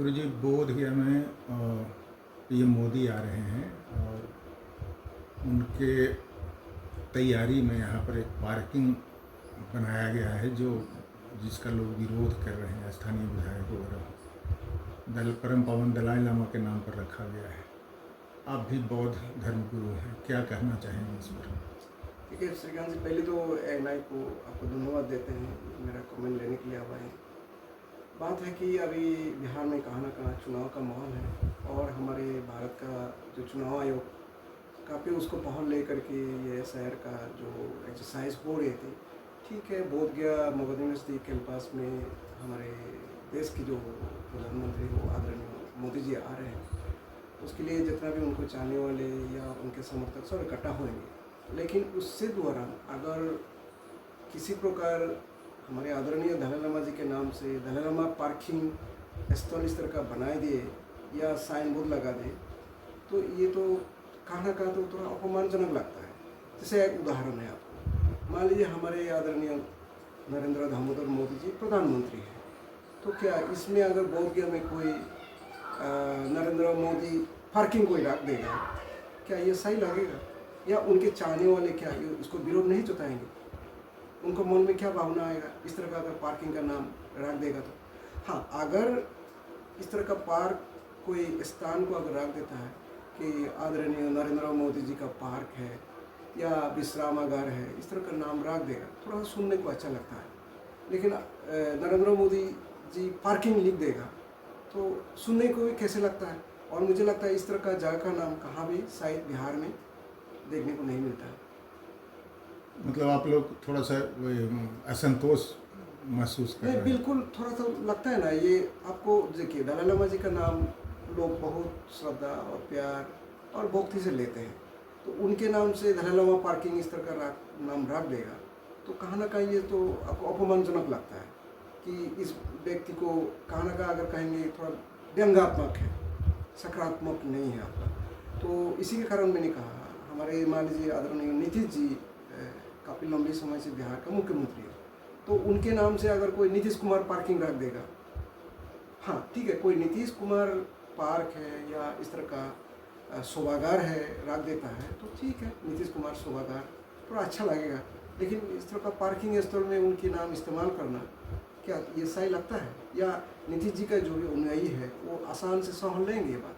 गुरुजी, बोध गया में पीएम मोदी आ रहे हैं और उनके तैयारी में यहाँ पर एक पार्किंग बनाया गया है जिसका लोग विरोध कर रहे हैं। स्थानीय विधायक वगैरह परम पावन दलाई लामा के नाम पर रखा गया है। आप भी बौद्ध धर्मगुरु हैं, क्या कहना चाहेंगे इस पर? ठीक है श्रीकांत जी, पहले तो एएनआई को आपको धन्यवाद देते हैं मेरा कमेंट लेने के लिए आप आए। बात है कि अभी बिहार में कहाँ ना कहाँ चुनाव का माहौल है और हमारे भारत का जो चुनाव आयोग काफ़ी उसको पहल ले करके ये शहर का जो एक्सरसाइज हो रही थी। ठीक है, बोध गया मगध यूनिवर्सिटी कैंपस में हमारे देश की जो प्रधानमंत्री हो आदरणीय मोदी जी आ रहे हैं, उसके लिए जितना भी उनको चाहने वाले या उनके समर्थक सब इकट्ठा होंगे। लेकिन उससे दौरान अगर किसी प्रकार हमारे आदरणीय दलाई लामा जी के नाम से दलाई लामा पार्किंग स्थल इस तरह का बनाए दिए या साइन बोर्ड लगा दे, तो ये तो कहाँ ना कहाँ तो थोड़ा अपमानजनक लगता है। जैसे एक उदाहरण है, आपको मान लीजिए हमारे आदरणीय नरेंद्र दामोदर मोदी जी प्रधानमंत्री हैं, तो क्या इसमें अगर बोध गया में कोई नरेंद्र मोदी पार्किंग कोई रख देगा, क्या ये सही लगेगा? या उनके चाहने वाले क्या ये उसको विरोध नहीं जताएंगे? उनको मन में क्या भावना आएगा इस तरह का अगर पार्किंग का नाम रख देगा तो? हाँ, अगर इस तरह का पार्क कोई स्थान को अगर रख देता है कि आदरणीय नरेंद्र मोदी जी का पार्क है या विश्रामागार है, इस तरह का नाम रख देगा, थोड़ा सुनने को अच्छा लगता है। लेकिन नरेंद्र मोदी जी पार्किंग लिख देगा तो सुनने को भी कैसे लगता है। और मुझे लगता है इस तरह का जगह का नाम कहाँ भी शायद बिहार में देखने को नहीं मिलता है। मतलब आप लोग थोड़ा सा असंतोष महसूस कर रहे हैं? बिल्कुल, थोड़ा सा लगता है ना। ये आपको देखिए, दलाई लामा जी का नाम लोग बहुत श्रद्धा और प्यार और भक्ति से लेते हैं, तो उनके नाम से दलाई लामा पार्किंग इस तरह का नाम रख देगा तो कहाँ ना कहीं ये तो आपको अपमानजनक लगता है कि इस व्यक्ति को कहाँ ना कहाँ अगर कहेंगे थोड़ा व्यंग्यात्मक है, सकारात्मक नहीं है आपका। तो इसी के कारण मैंने कहा, हमारे मान लीजिए आदरणीय नीतीश जी काफ़ी लंबे समय से बिहार का मुख्यमंत्री है, तो उनके नाम से अगर कोई नीतीश कुमार पार्किंग रख देगा, हाँ ठीक है, कोई नीतीश कुमार पार्क है या इस तरह का शोभागार है रख देता है तो ठीक है, नीतीश कुमार शोभागार थोड़ा अच्छा लगेगा। लेकिन इस तरह का पार्किंग स्थल में उनके नाम इस्तेमाल करना क्या ये सही लगता है? या नीतीश जी का जो भी अनुयायी है वो आसान से सहन लेंगे ये बात?